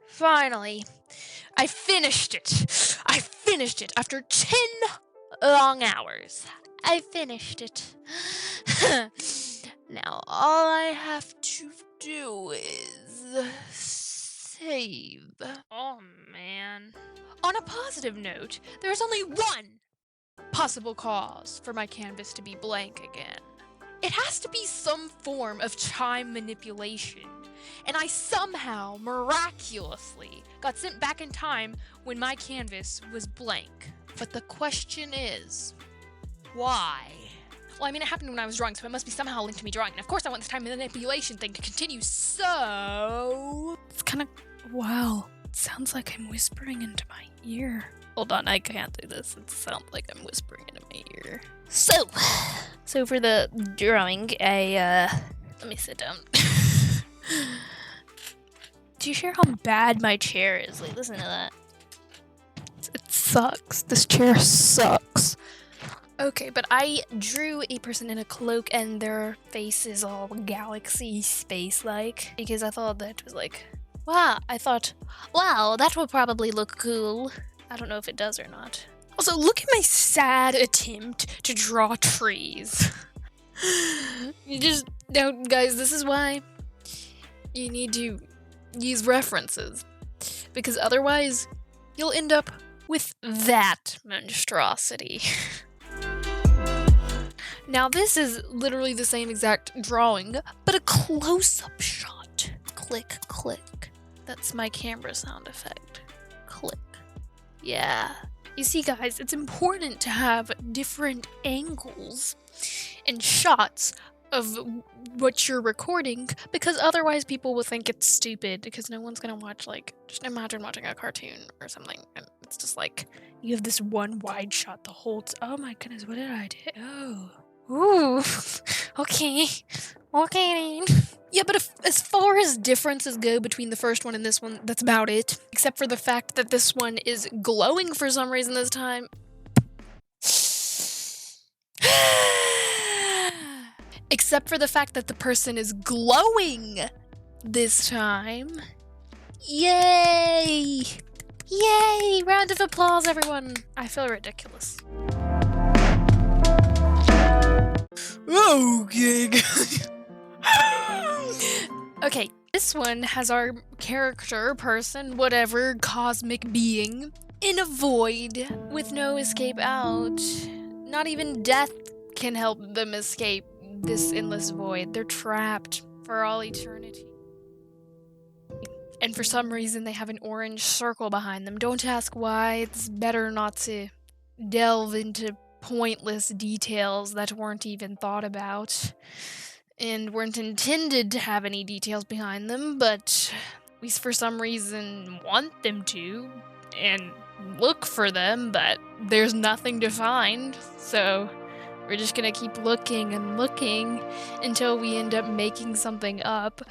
Finally, I finished it. I finished it after 10 long hours. I finished it. Now all I have to do is save. Oh man. On a positive note, there is only one possible cause for my canvas to be blank again. It has to be some form of time manipulation, and I somehow, miraculously, got sent back in time when my canvas was blank. But the question is, why? Well, I mean, it happened when I was drawing, so it must be somehow linked to me drawing. And of course I want this time manipulation thing to continue, so... It's kind of... wow. It sounds like I'm whispering into my ear. Hold on, I can't do this. It sounds like I'm whispering into my ear. So for the drawing, let me sit down. Do you hear how bad my chair is? Like, listen to that. It sucks. This chair sucks. Okay, but I drew a person in a cloak and their face is all galaxy space-like because I thought that was like, wow, that will probably look cool. I don't know if it does or not. Also, look at my sad attempt to draw trees. No, guys, this is why you need to use references. Because otherwise, you'll end up with that monstrosity. Now, this is literally the same exact drawing, but a close-up shot. Click, click. That's my camera sound effect. Click. Yeah. You see, guys, it's important to have different angles and shots of what you're recording, because otherwise people will think it's stupid, because no one's gonna watch, like, just imagine watching a cartoon or something, and it's just like, you have this one wide shot the whole oh my goodness, what did I do? Oh. Ooh. Okay. Yeah, but as far as differences go between the first one and this one, that's about it. Except for the fact that this one is glowing for some reason this time. Except for the fact that the person is glowing this time. Yay! Yay! Round of applause, everyone. I feel ridiculous. Okay. Okay, this one has our character, person, whatever, cosmic being in a void with no escape out. Not even death can help them escape this endless void. They're trapped for all eternity. And for some reason they have an orange circle behind them. Don't ask why. It's better not to delve into pointless details that weren't even thought about and weren't intended to have any details behind them, but we for some reason want them to and look for them, but there's nothing to find, so we're just gonna keep looking and looking until we end up making something up.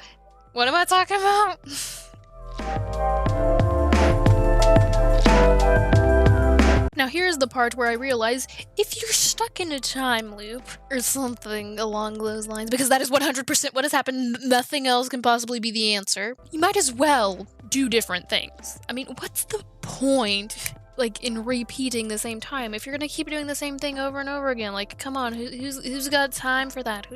What am I talking about? Now here's the part where I realize if you're stuck in a time loop or something along those lines, because that is 100% what has happened, nothing else can possibly be the answer, you might as well do different things. I mean, what's the point, like, in repeating the same time if you're gonna keep doing the same thing over and over again? Like, come on, who's got time for that?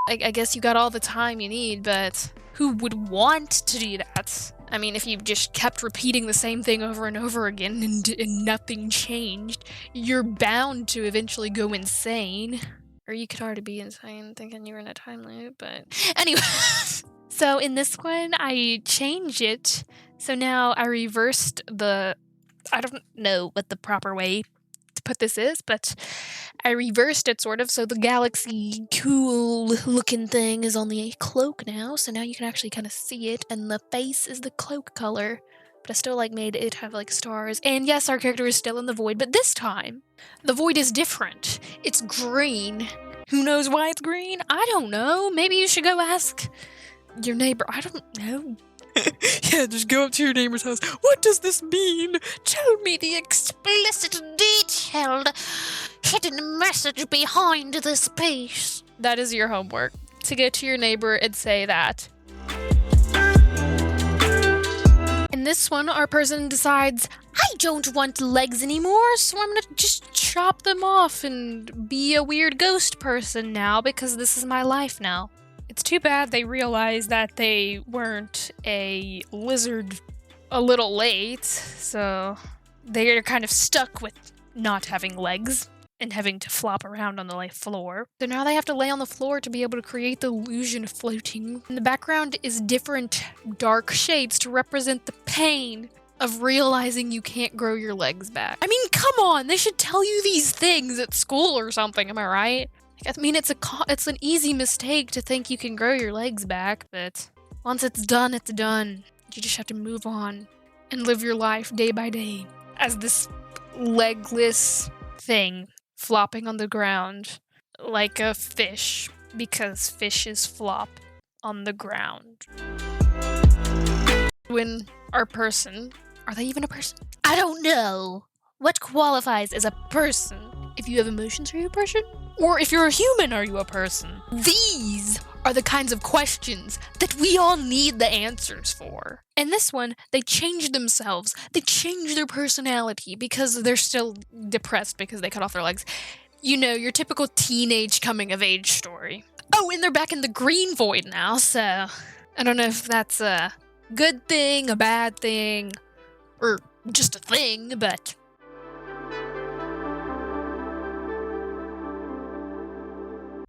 I guess you got all the time you need, but who would want to do that? I mean, if you just kept repeating the same thing over and over again and nothing changed, you're bound to eventually go insane. Or you could already be insane thinking you were in a time loop, but... Anyway, so in this one, I changed it. So now I reversed the... I don't know what the proper way to put this is, but I reversed it sort of, so the galaxy cool looking thing is on the cloak now, so now you can actually kind of see it, and the face is the cloak color, but I still like made it have like stars. And yes, our character is still in the void, but this time the void is different. It's green. Who knows why it's green? I don't know. Maybe you should go ask your neighbor. I don't know. Yeah, just go up to your neighbor's house. What does this mean? Tell me the explicit, detailed, hidden message behind this piece. That is your homework. To go to your neighbor and say that. In this one, our person decides, I don't want legs anymore, so I'm gonna just chop them off and be a weird ghost person now because this is my life now. It's too bad they realized that they weren't a lizard a little late, so they're kind of stuck with not having legs and having to flop around on the floor. So now they have to lay on the floor to be able to create the illusion of floating. In the background is different dark shades to represent the pain of realizing you can't grow your legs back. I mean, come on, they should tell you these things at school or something, am I right? I mean, it's an easy mistake to think you can grow your legs back, but once it's done, it's done. You just have to move on and live your life day by day as this legless thing flopping on the ground like a fish, because fishes flop on the ground. When our person, are they even a person? I don't know. What qualifies as a person? If you have emotions, are you a person? Or if you're a human, are you a person? These are the kinds of questions that we all need the answers for. In this one, they change themselves. They change their personality because they're still depressed because they cut off their legs. You know, your typical teenage coming-of-age story. Oh, and they're back in the green void now, so I don't know if that's a good thing, a bad thing, or just a thing, but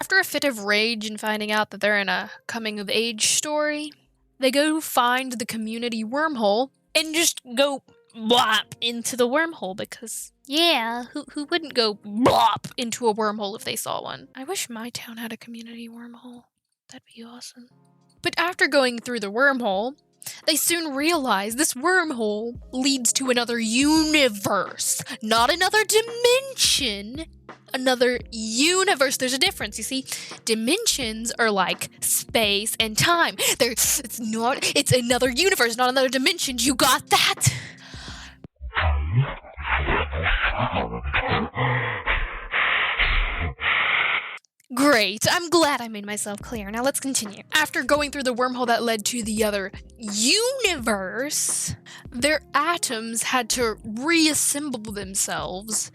after a fit of rage and finding out that they're in a coming-of-age story, they go find the community wormhole and just go blop into the wormhole because, yeah, who wouldn't go blop into a wormhole if they saw one? I wish my town had a community wormhole. That'd be awesome. But after going through the wormhole, they soon realize this wormhole leads to another universe, not another dimension. Another universe. There's a difference, you see. Dimensions are like space and time. It's another universe, not another dimension. You got that? Great, I'm glad I made myself clear. Now let's continue. After going through the wormhole that led to the other universe, their atoms had to reassemble themselves.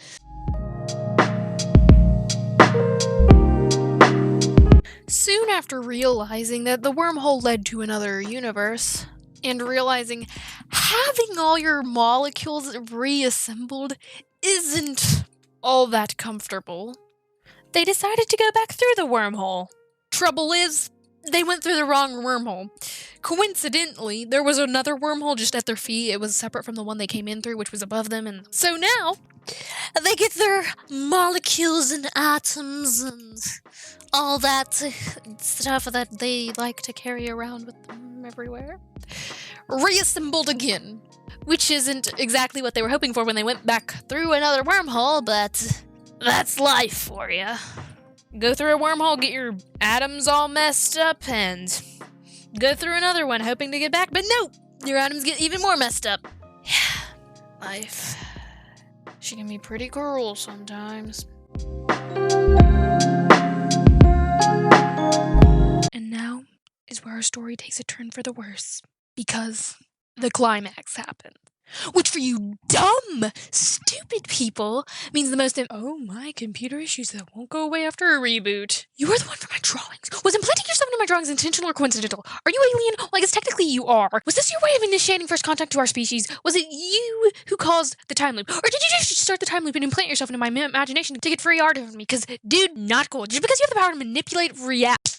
Soon after realizing that the wormhole led to another universe, and realizing having all your molecules reassembled isn't all that comfortable, they decided to go back through the wormhole. Trouble is, they went through the wrong wormhole. Coincidentally, there was another wormhole just at their feet. It was separate from the one they came in through, which was above them, and so now they get their molecules and atoms and all that stuff that they like to carry around with them everywhere reassembled again, which isn't exactly what they were hoping for when they went back through another wormhole, but that's life for you. Go through a wormhole, get your atoms all messed up, and go through another one hoping to get back, but no! Your atoms get even more messed up. Yeah, life. She can be pretty cruel sometimes. And now is where our story takes a turn for the worse, because the climax happens. Which for you dumb, stupid people means the most oh my computer issues that won't go away after a reboot. You are the one for my drawings. Was implanting yourself into my drawings intentional or coincidental? Are you alien? Well, I guess technically you are. Was this your way of initiating first contact to our species? Was it you who caused the time loop? Or did you just start the time loop and implant yourself into my imagination to get free art of me? Because, dude, not cool. Just because you have the power to manipulate reality.